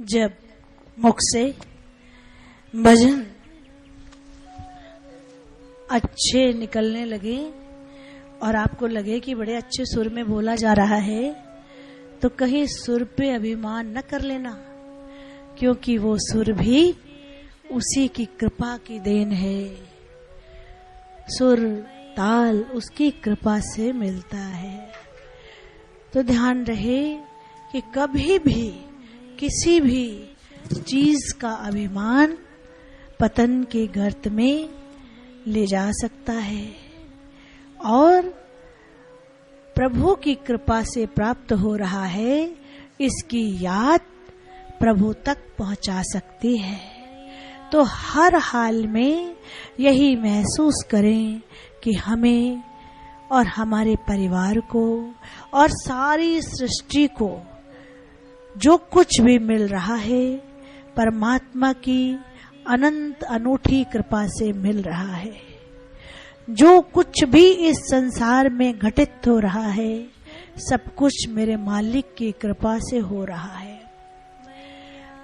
जब मुख से भजन अच्छे निकलने लगे और आपको लगे कि बड़े अच्छे सुर में बोला जा रहा है, तो कहीं सुर पे अभिमान न कर लेना, क्योंकि वो सुर भी उसी की कृपा की देन है। सुर ताल उसकी कृपा से मिलता है। तो ध्यान रहे कि कभी भी किसी भी चीज का अभिमान पतन के गर्त में ले जा सकता है और प्रभु की कृपा से प्राप्त हो रहा है, इसकी याद प्रभु तक पहुंचा सकती है। तो हर हाल में यही महसूस करें कि हमें और हमारे परिवार को और सारी सृष्टि को जो कुछ भी मिल रहा है, परमात्मा की अनंत अनूठी कृपा से मिल रहा है। जो कुछ भी इस संसार में घटित हो रहा है, सब कुछ मेरे मालिक की कृपा से हो रहा है।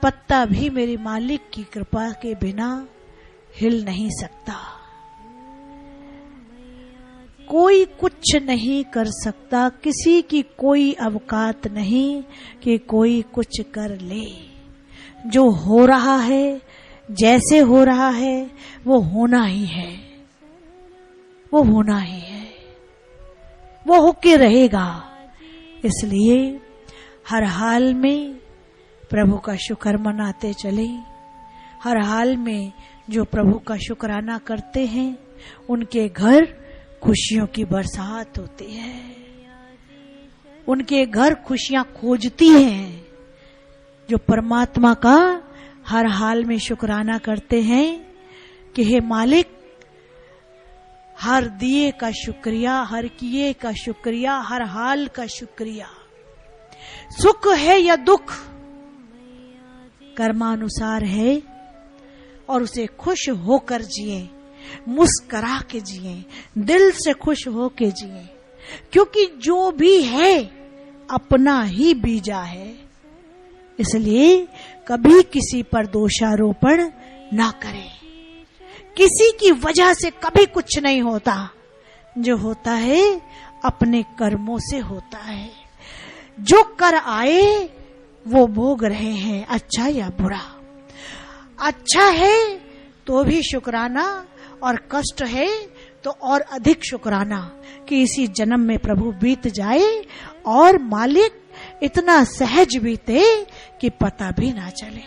पत्ता भी मेरे मालिक की कृपा के बिना हिल नहीं सकता। कोई कुछ नहीं कर सकता, किसी की कोई अवकात नहीं कि कोई कुछ कर ले। जो हो रहा है, जैसे हो रहा है, वो होना ही है, वो होना ही है, वो होके रहेगा। इसलिए हर हाल में प्रभु का शुक्र मनाते चले। हर हाल में जो प्रभु का शुक्राना करते हैं, उनके घर खुशियों की बरसात होती है, उनके घर खुशियां खोजती हैं। जो परमात्मा का हर हाल में शुक्राना करते हैं कि हे मालिक, हर दिए का शुक्रिया, हर किए का शुक्रिया, हर हाल का शुक्रिया। सुख है या दुख कर्मानुसार है और उसे खुश होकर जिए, मुस्करा के जिए, दिल से खुश होके जिए, क्योंकि जो भी है अपना ही बीजा है। इसलिए कभी किसी पर दोषारोपण ना करें। किसी की वजह से कभी कुछ नहीं होता। जो होता है अपने कर्मों से होता है। जो कर आए वो भोग रहे हैं, अच्छा या बुरा। अच्छा है तो भी शुक्राना, और कष्ट है तो और अधिक शुक्राना कि इसी जन्म में प्रभु बीत जाए और मालिक इतना सहज बीते कि पता भी ना चले।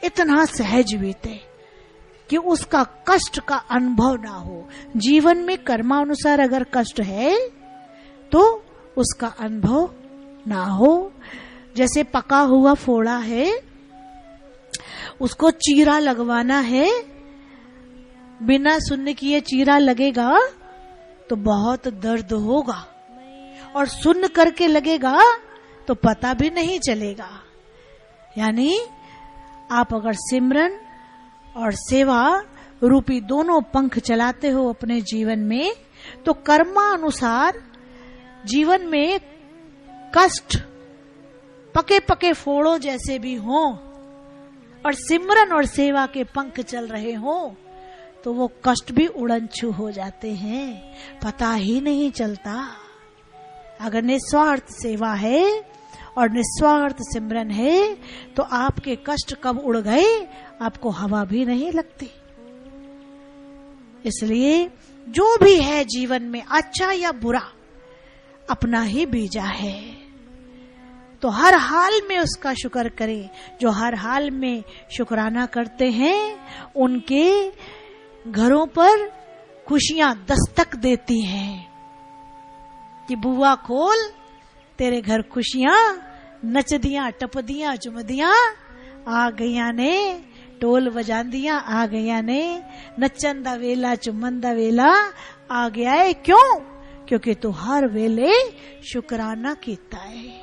इतना सहज बीते कि उसका कष्ट का अनुभव ना हो। जीवन में कर्मानुसार अगर कष्ट है तो उसका अनुभव ना हो। जैसे पका हुआ फोड़ा है, उसको चीरा लगवाना है, बिना सुन्न किए चीरा लगेगा तो बहुत दर्द होगा, और सुन्न करके लगेगा तो पता भी नहीं चलेगा। यानी आप अगर सिमरन और सेवा रूपी दोनों पंख चलाते हो अपने जीवन में, तो कर्मानुसार जीवन में कष्ट पके पके फोड़ों जैसे भी हों और सिमरन और सेवा के पंख चल रहे हों, तो वो कष्ट भी उड़नछू हो जाते हैं, पता ही नहीं चलता। अगर निस्वार्थ सेवा है और निस्वार्थ सिमरन है तो आपके कष्ट कब उड़ गए आपको हवा भी नहीं लगती। इसलिए जो भी है जीवन में, अच्छा या बुरा, अपना ही बीजा है। तो हर हाल में उसका शुक्र करें। जो हर हाल में शुक्राना करते हैं उनके घरों पर खुशियां दस्तक देती हैं कि बुआ खोल, तेरे घर खुशियां नचदियां टपदियां चुमदियां आ गईया ने, टोल वजांदियां आ गईया ने, नचन दा वेला चुमन दा वेला आ गया है। क्यों? क्योंकि तू हर वेले शुक्राना कीता है।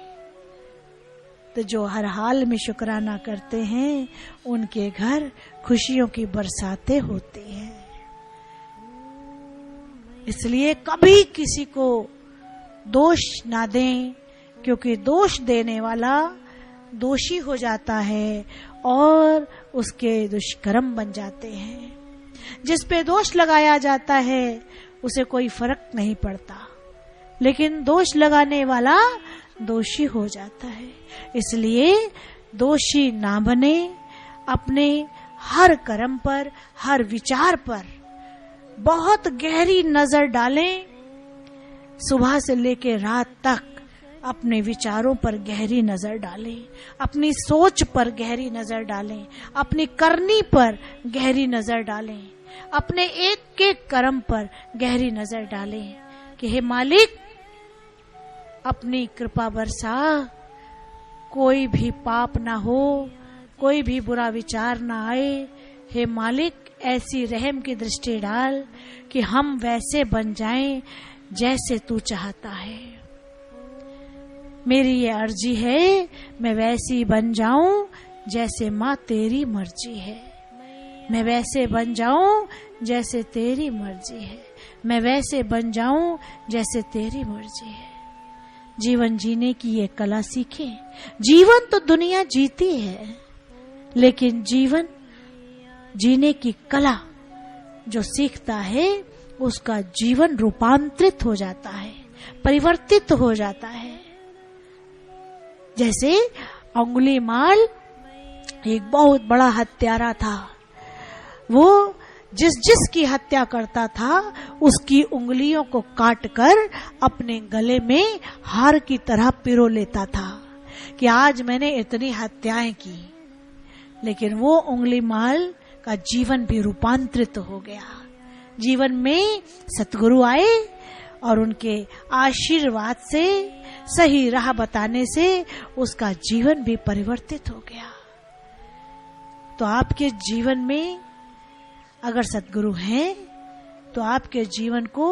तो जो हर हाल में शुक्राना करते हैं उनके घर खुशियों की बरसातें होती हैं। इसलिए कभी किसी को दोष ना दें, क्योंकि दोष देने वाला दोषी हो जाता है और उसके दुष्कर्म बन जाते हैं। जिस पे दोष लगाया जाता है उसे कोई फर्क नहीं पड़ता, लेकिन दोष लगाने वाला दोषी हो जाता है। इसलिए दोषी ना बने, अपने हर कर्म पर, हर विचार पर बहुत गहरी नजर डालें। सुबह से लेकर रात तक अपने विचारों पर गहरी नजर डालें, अपनी सोच पर गहरी नजर डालें, अपनी करनी पर गहरी नजर डालें, अपने एक एक कर्म पर गहरी नजर डालें कि हे मालिक अपनी कृपा बरसा, कोई भी पाप ना हो, कोई भी बुरा विचार ना आए। हे मालिक ऐसी रहम की दृष्टि डाल कि हम वैसे बन जाएं जैसे तू चाहता है। मेरी ये अर्जी है, मैं वैसी बन जाऊं जैसे माँ तेरी मर्जी है। मैं वैसे बन जाऊं जैसे तेरी मर्जी है। मैं वैसे बन जाऊं जैसे तेरी मर्जी है। जीवन जीने की ये कला सीखें। जीवन तो दुनिया जीती है, लेकिन जीवन जीने की कला जो सीखता है उसका जीवन रूपांतरित हो जाता है, परिवर्तित हो जाता है। जैसे अंगुलीमाल एक बहुत बड़ा हत्यारा था। वो जिस की हत्या करता था उसकी उंगलियों को काटकर अपने गले में हार की तरह पिरो लेता था कि आज मैंने इतनी हत्याएं की। लेकिन वो अंगुलीमाल का जीवन भी रूपांतरित हो गया। जीवन में सतगुरु आए और उनके आशीर्वाद से, सही राह बताने से उसका जीवन भी परिवर्तित हो गया। तो आपके जीवन में अगर सतगुरु हैं तो आपके जीवन को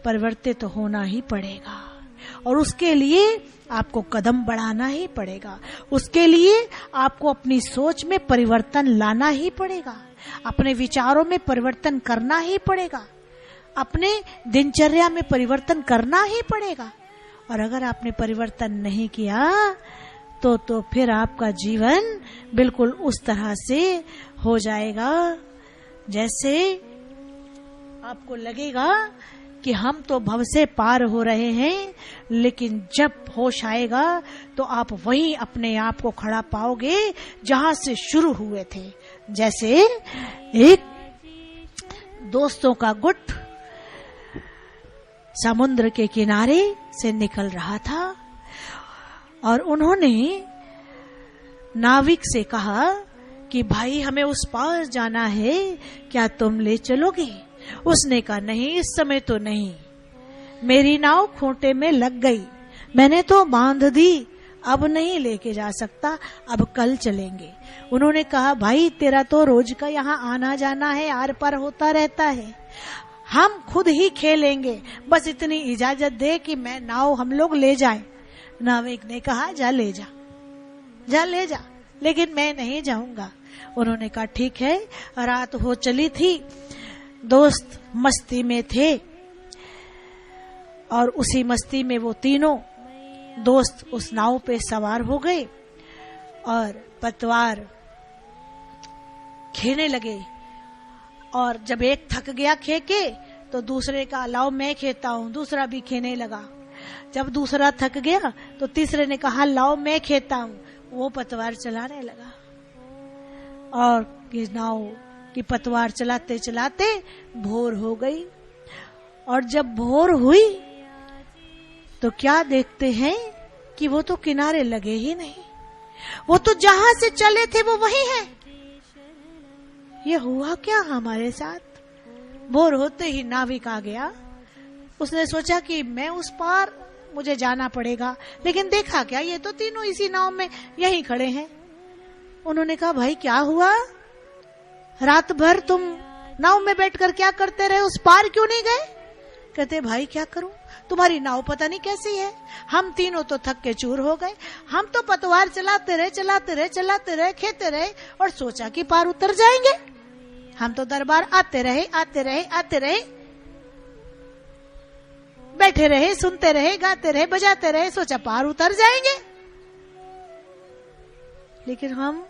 परिवर्तित होना ही पड़ेगा, और उसके लिए आपको कदम बढ़ाना ही पड़ेगा। उसके लिए आपको अपनी सोच में परिवर्तन लाना ही पड़ेगा, अपने विचारों में परिवर्तन करना ही पड़ेगा, अपने दिनचर्या में परिवर्तन करना ही पड़ेगा। और अगर आपने परिवर्तन नहीं किया तो फिर आपका जीवन बिल्कुल उस तरह से हो जाएगा जैसे आपको लगेगा कि हम तो भव से पार हो रहे हैं, लेकिन जब होश आएगा तो आप वहीं अपने आप को खड़ा पाओगे जहां से शुरू हुए थे। जैसे एक दोस्तों का गुट समुद्र के किनारे से निकल रहा था और उन्होंने नाविक से कहा कि भाई हमें उस पार जाना है, क्या तुम ले चलोगे? उसने कहा नहीं, इस समय तो नहीं, मेरी नाव खूंटे में लग गई, मैंने तो बांध दी, अब नहीं लेके जा सकता, अब कल चलेंगे। उन्होंने कहा भाई तेरा तो रोज का यहाँ आना जाना है, आर पार होता रहता है, हम खुद ही खेलेंगे, बस इतनी इजाजत दे कि मैं नाव हम लोग ले जाएं। नाविक ने कहा जा ले जा, जा ले जा, लेकिन मैं नहीं जाऊंगा। उन्होंने कहा ठीक है। रात हो चली थी, दोस्त मस्ती में थे और उसी मस्ती में वो तीनों दोस्त उस नाव पे सवार हो गए और पतवार खेने लगे। और जब एक थक गया खे के तो दूसरे का लाओ मैं खाता हूँ, दूसरा भी खेने लगा। जब दूसरा थक गया तो तीसरे ने कहा लाओ मैं खाता हूँ, वो पतवार चलाने लगा। और नाव की पतवार चलाते चलाते भोर हो गई। और जब भोर हुई तो क्या देखते हैं कि वो तो किनारे लगे ही नहीं, वो तो जहां से चले थे वो वही है। ये हुआ क्या हमारे साथ? भोर होते ही नाविक आ गया, उसने सोचा कि मैं उस पार मुझे जाना पड़ेगा, लेकिन देखा क्या ये तो तीनों इसी नाव में यहीं खड़े हैं। उन्होंने कहा भाई क्या हुआ, रात भर तुम नाव में बैठकर क्या करते रहे, उस पार क्यों नहीं गए? कहते भाई क्या करूं, तुम्हारी नाव पता नहीं कैसी है, हम तीनों तो थक के चूर हो गए, हम तो पतवार चलाते रहे खेते रहे और सोचा कि पार उतर जाएंगे। हम तो दरबार आते रहे, बैठे रहे, सुनते रहे, गाते रहे, बजाते रहे, सोचा पार उतर जाएंगे। लेकिन हम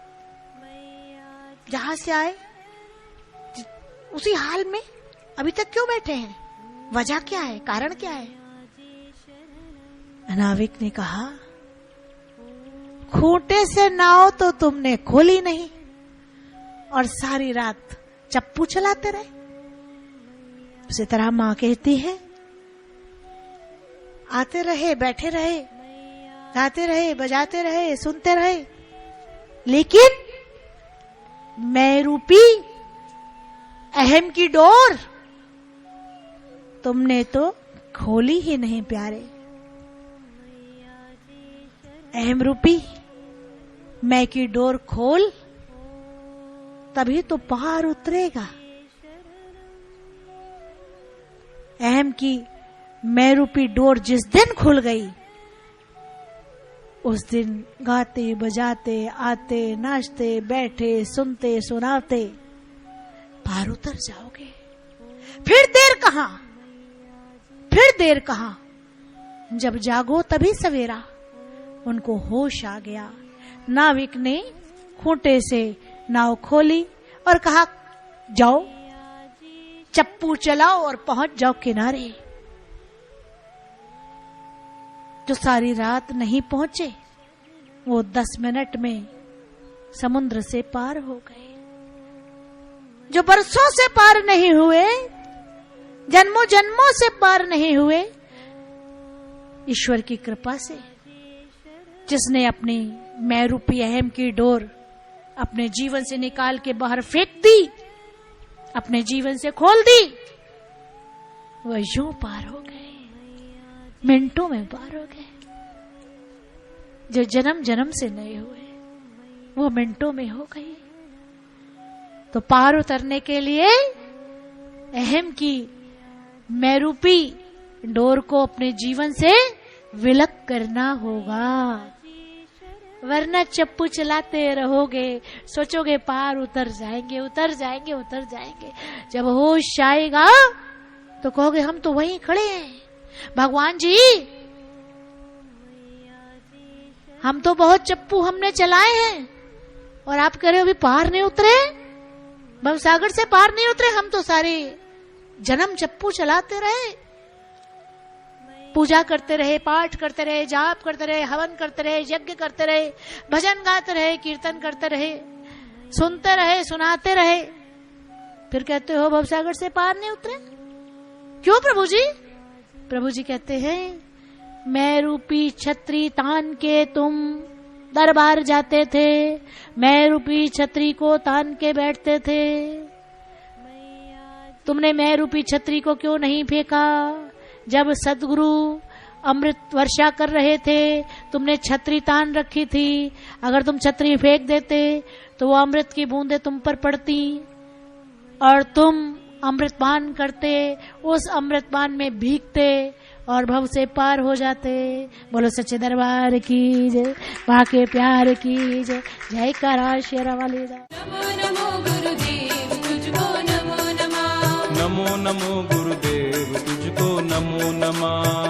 जहां से आए उसी हाल में अभी तक क्यों बैठे हैं? वजह क्या है? कारण क्या है? नाविक ने कहा, खूंटे से नाव तो तुमने खोली नहीं और सारी रात चप्पू चलाते रहे। उसी तरह मां कहती है, आते रहे, बैठे रहे, गाते रहे, बजाते रहे, सुनते रहे, लेकिन मैं रूपी अहम की डोर तुमने तो खोली ही नहीं प्यारे। अहम रूपी मैं की डोर खोल, तभी तो पार उतरेगा। अहम की मैं रूपी डोर जिस दिन खुल गई, उस दिन गाते बजाते, आते नाचते, बैठे सुनते सुनाते पार उतर जाओगे। फिर देर कहां, फिर देर कहां? जब जागो तभी सवेरा। उनको होश आ गया। नाविक ने खूंटे से नाव खोली और कहा, जाओ, चप्पू चलाओ और पहुंच जाओ किनारे। जो सारी रात नहीं पहुंचे, वो 10 मिनट में समुद्र से पार हो गए। जो बरसों से पार नहीं हुए, जन्मों जन्मों से पार नहीं हुए, ईश्वर की कृपा से, जिसने अपनी मैं रूपी अहम की डोर अपने जीवन से निकाल के बाहर फेंक दी, अपने जीवन से खोल दी, वह यूं पार हो गए, मिनटों में पार हो गए। जो जन्म जन्म से नहीं हुए, वो मिनटों में हो गई। तो पार उतरने के लिए अहम की मैं रूपी डोर को अपने जीवन से विलक करना होगा, वरना चप्पू चलाते रहोगे, सोचोगे पार उतर जाएंगे, उतर जाएंगे, उतर जाएंगे। जब होश आएगा तो कहोगे हम तो वहीं खड़े हैं, भगवान जी हम तो बहुत चप्पू हमने चलाए हैं और आप कह रहे हो अभी पार नहीं उतरे, भवसागर से पार नहीं उतरे। हम तो सारे जन्म चप्पू चलाते रहे, पूजा करते रहे, पाठ करते रहे, जाप करते रहे, हवन करते रहे, यज्ञ करते रहे, भजन गाते रहे, कीर्तन करते रहे, सुनते रहे, सुनाते रहे, फिर कहते हो भवसागर से पार नहीं उतरे। क्यों प्रभु जी? प्रभु जी कहते हैं, मैं रूपी छतरी तान के तुम दरबार जाते थे, मैं रूपी छतरी को तान के बैठते थे। तुमने मैं रूपी छतरी को क्यों नहीं फेंका? जब सदगुरु अमृत वर्षा कर रहे थे, तुमने छतरी तान रखी थी। अगर तुम छतरी फेंक देते तो वो अमृत की बूंदें तुम पर पड़ती और तुम अमृतपान करते, उस अमृतपान में भीगते और भव से पार हो जाते। बोलो सच्चे दरबार की जय, वहां के प्यार की जय, जय करा शेरा वाली दा। नमो नमो गुरुदेव तुझको नमो नमः, नमो नमो गुरुदेव तुझको नमो नमः।